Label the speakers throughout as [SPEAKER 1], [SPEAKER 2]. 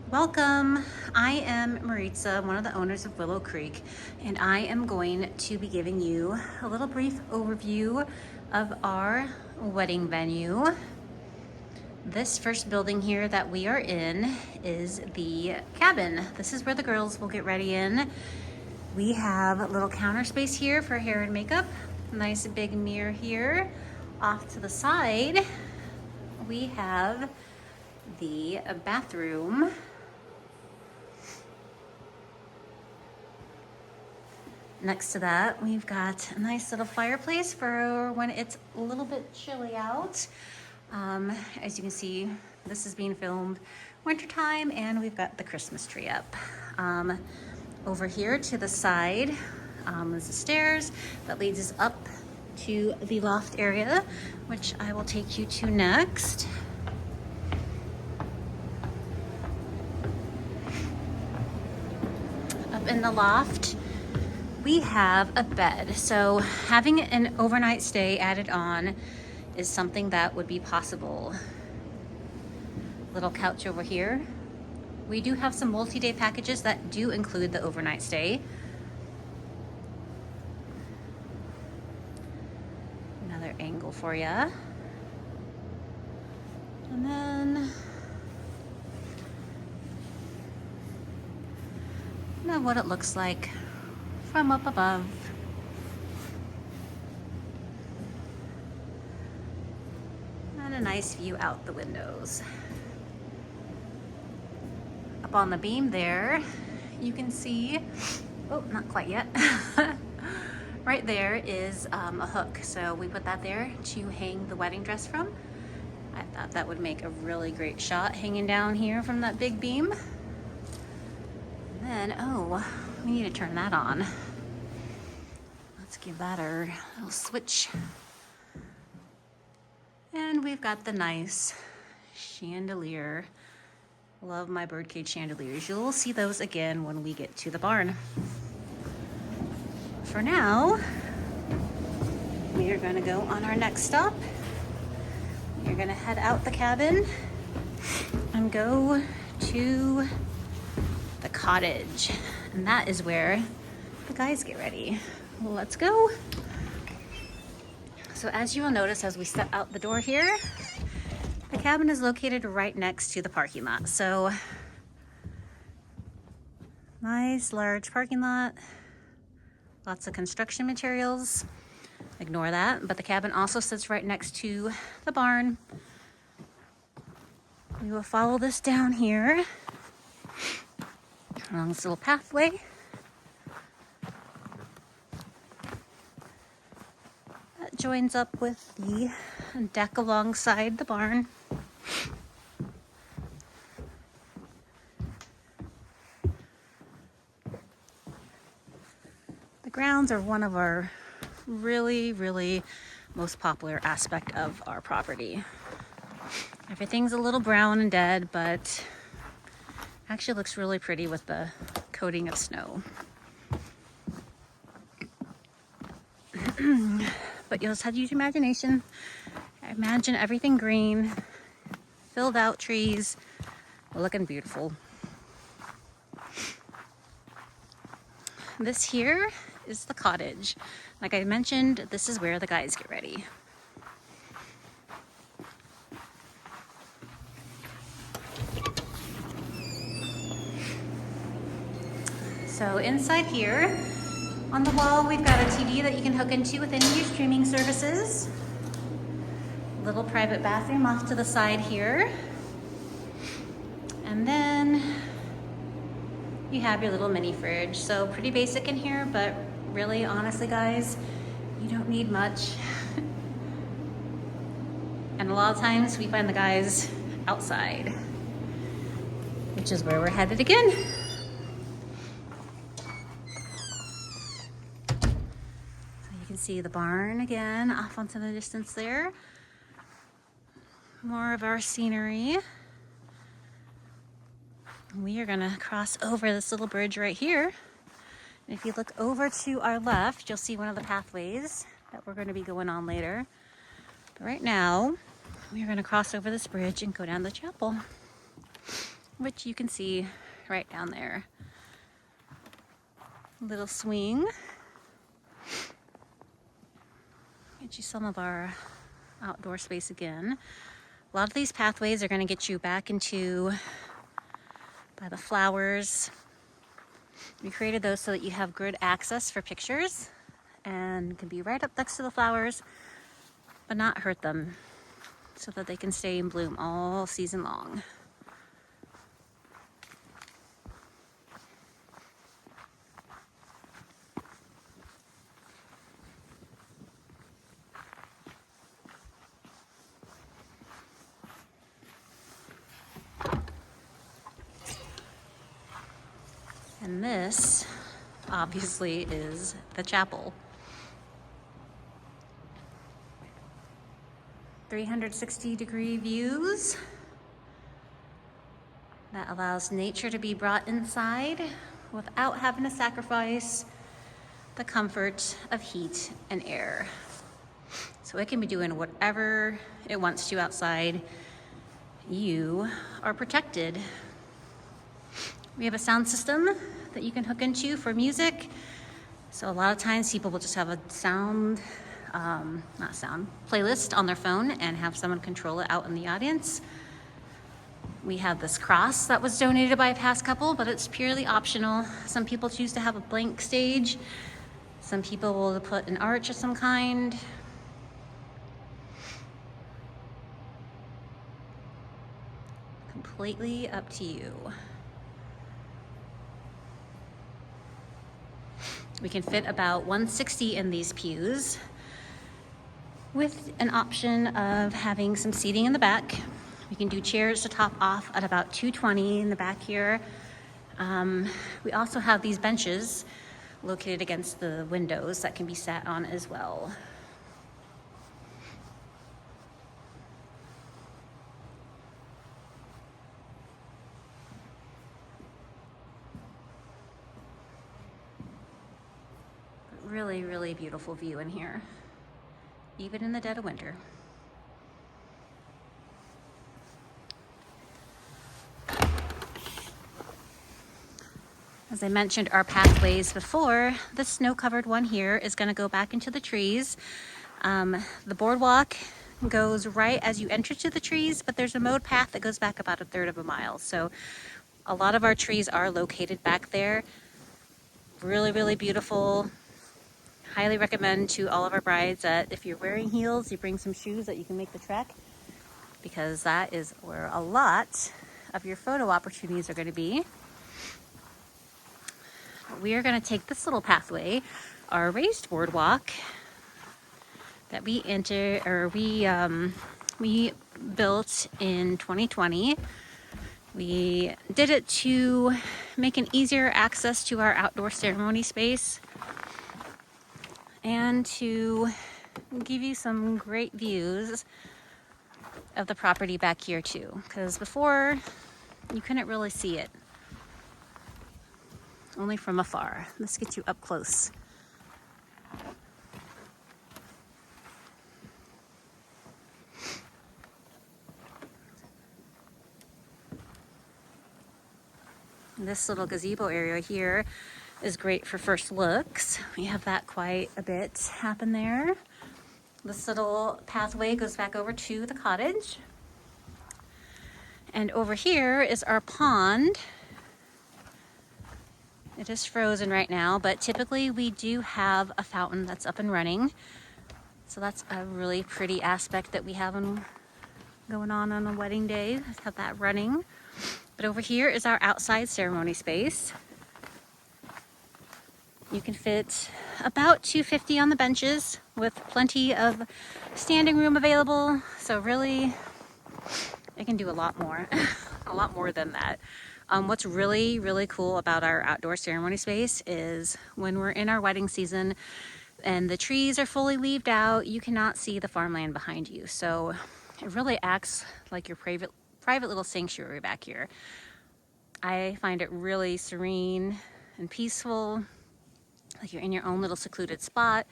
[SPEAKER 1] Welcome. I am Maritza, one of the owners of Willow Creek, and I am going to be giving you a little brief overview of our wedding venue. This first building here that we are in is the cabin. This is where the girls will get ready in. We have a little counter space here for hair and makeup. Nice big mirror here. Off to the side, we have the bathroom. Next to that, we've got a nice little fireplace for when it's a little bit chilly out. As you can see, this is being filmed wintertime, and we've got the Christmas tree up. Over here to the side is the stairs that leads us up to the loft area, which I will take you to next. Up in the loft, we have a bed. So having an overnight stay added on is something that would be possible. Little couch over here. We do have some multi-day packages that do include the overnight stay. Another angle for you. And then now what it looks like from up above. And a nice view out the windows. Up on the beam there, you can see, oh, not quite yet. Right there is a hook. So we put that there to hang the wedding dress from. I thought that would make a really great shot hanging down here from that big beam. And then, oh, we need to turn that on. Let's give that a little switch. And we've got the nice chandelier. Love my birdcage chandeliers. You'll see those again when we get to the barn. For now, we are gonna go on our next stop. We're gonna head out the cabin and go to the cottage. And that is where the guys get ready. Let's go. So as you will notice as we step out the door here, the cabin is located right next to the parking lot. So nice large parking lot, lots of construction materials. Ignore that, but the cabin also sits right next to the barn. We will follow this down here along this little pathway. That joins up with the deck alongside the barn. The grounds are one of our really most popular aspect of our property. Everything's a little brown and dead, but actually looks really pretty with the coating of snow. But you'll just have to use your imagination. Imagine everything green, filled out trees, looking beautiful. This here is the cottage. Like I mentioned, this is where the guys get ready. So inside here, on the wall, we've got a TV that you can hook into with any of your streaming services. Little private bathroom off to the side here. And then you have your little mini fridge. So pretty basic in here, but really, honestly, guys, you don't need much. And a lot of times we find the guys outside, which is where we're headed again. See the barn again off onto the distance there. More of our scenery. We are gonna cross over this little bridge right here. And if you look over to our left, you'll see one of the pathways that we're gonna be going on later. But right now, we are gonna cross over this bridge and go down the chapel. which you can see right down there. Little swing. Get you some of our outdoor space again. A lot of these pathways are going to get you back into by the flowers. We created those so that you have good access for pictures and can be right up next to the flowers, but not hurt them, so that they can stay in bloom all season long. And this, obviously, is the chapel. 360-degree views. That allows nature to be brought inside without having to sacrifice the comfort of heat and air. So it can be doing whatever it wants to outside. You are protected. We have a sound system that you can hook into for music. So a lot of times people will just have a playlist on their phone and have someone control it out in the audience. We have this cross that was donated by a past couple, but it's purely optional. Some people choose to have a blank stage. Some people will put an arch of some kind. Completely up to you. We can fit about 160 in these pews with an option of having some seating in the back. We can do chairs to top off at about 220 in the back here. We also have these benches located against the windows that can be sat on as well. Really, really beautiful view in here, even in the dead of winter. As I mentioned our pathways before, the snow-covered one here is going to go back into the trees. The boardwalk goes right as you enter to the trees, but there's a mowed path that goes back about 1/3 of a mile. So a lot of our trees are located back there. Really, really beautiful. Highly recommend to all of our brides that if you're wearing heels, you bring some shoes that you can make the trek, because that is where a lot of your photo opportunities are going to be. We are going to take this little pathway, our raised boardwalk that we built in 2020. We did it to make an easier access to our outdoor ceremony space and to give you some great views of the property back here too, because before you couldn't really see it, only from afar. Let's get you up close. This little gazebo area here is great for first looks. We have that quite a bit happen there. This little pathway goes back over to the cottage. And over here is our pond. It is frozen right now, but typically we do have a fountain that's up and running. So that's a really pretty aspect that we have going on a wedding day. Have that running. But over here is our outside ceremony space. You can fit about 250 on the benches with plenty of standing room available. So really, it can do a lot more, a lot more than that. What's really, really cool about our outdoor ceremony space is when we're in our wedding season and the trees are fully leaved out, you cannot see the farmland behind you. So it really acts like your private little sanctuary back here. I find it really serene and peaceful, like you're in your own little secluded spot.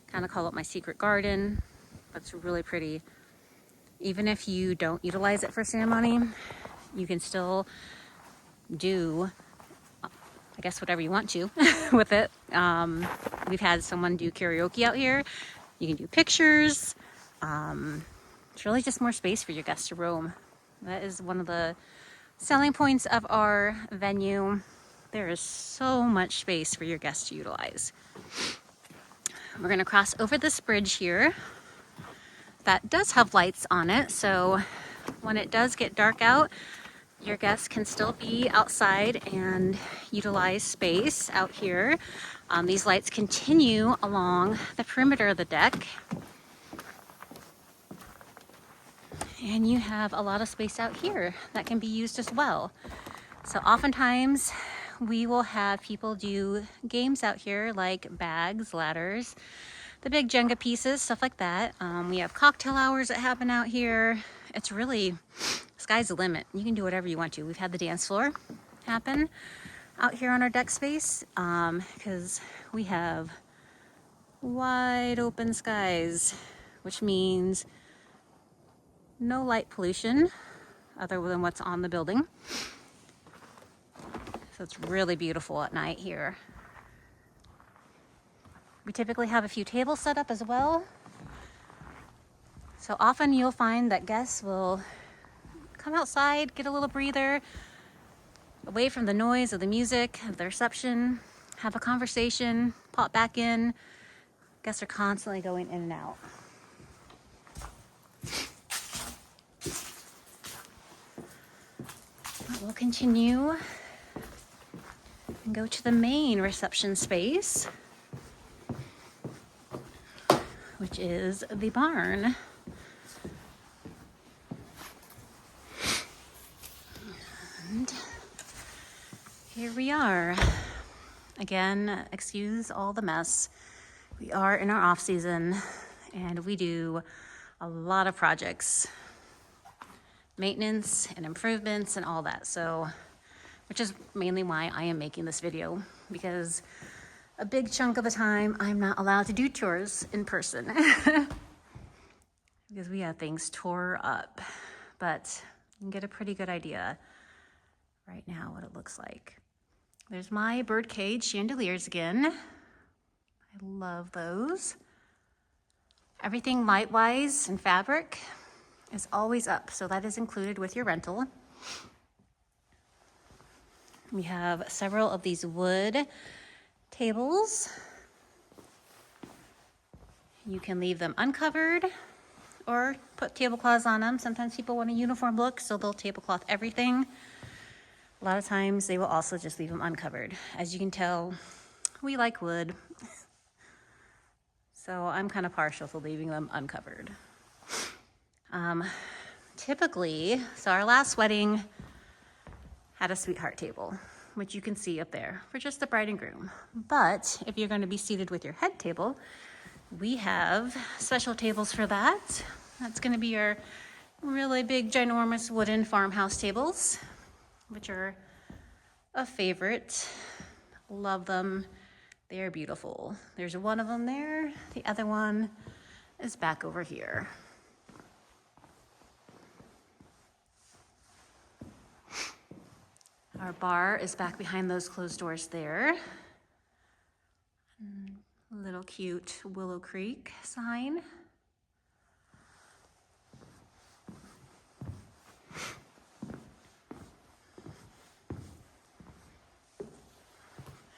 [SPEAKER 1] Kind of call it my secret garden, but it's really pretty. Even if you don't utilize it for ceremony, you can still do, I guess, whatever you want to with it. We've had someone do karaoke out here. You can do pictures. It's really just more space for your guests to roam. That is one of the selling points of our venue. There is so much space for your guests to utilize. We're gonna cross over this bridge here. That does have lights on it, so when it does get dark out, your guests can still be outside and utilize space out here. These lights continue along the perimeter of the deck. And you have a lot of space out here that can be used as well. So oftentimes we will have people do games out here like bags, ladders, the big Jenga pieces, stuff like that. We have cocktail hours that happen out here. It's really, sky's the limit. You can do whatever you want to. We've had the dance floor happen out here on our deck space because we have wide open skies, which means no light pollution other than what's on the building. So it's really beautiful at night here. We typically have a few tables set up as well. So often you'll find that guests will come outside, get a little breather, away from the noise of the music, of the reception, have a conversation, pop back in. Guests are constantly going in and out. But we'll continue and go to the main reception space, which is the barn. And here we are. Again, excuse all the mess. We are in our off season and we do a lot of projects, maintenance and improvements and all that. So, which is mainly why I am making this video, because a big chunk of the time I'm not allowed to do tours in person because we have things tore up, but you can get a pretty good idea right now what it looks like. There's my birdcage chandeliers again. I love those. Everything light-wise and fabric is always up, so that is included with your rental. We have several of these wood tables. You can leave them uncovered or put tablecloths on them. Sometimes people want a uniform look, so they'll tablecloth everything. A lot of times they will also just leave them uncovered. As you can tell, we like wood. So I'm kind of partial to leaving them uncovered. Typically, so our last wedding had a sweetheart table, which you can see up there for just the bride and groom. But if you're going to be seated with your head table, we have special tables for that. That's going to be our really big, ginormous wooden farmhouse tables, which are a favorite. Love them. They are beautiful. There's one of them there. The other one is back over here. Our bar is back behind those closed doors there. Little cute Willow Creek sign.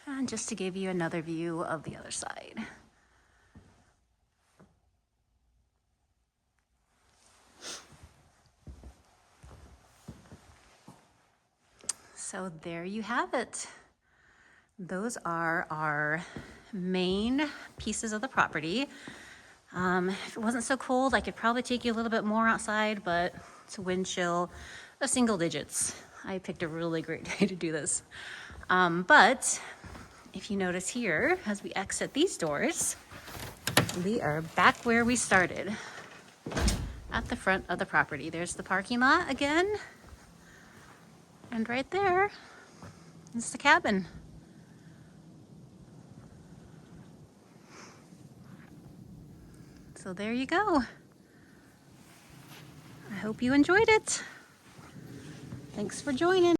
[SPEAKER 1] And just to give you another view of the other side. So there you have it. Those are our main pieces of the property. If it wasn't so cold, I could probably take you a little bit more outside, but it's a wind chill of single digits. I picked a really great day to do this. But if you notice here, as we exit these doors, we are back where we started, at the front of the property. There's the parking lot again. And right there is the cabin. So there you go. I hope you enjoyed it. Thanks for joining.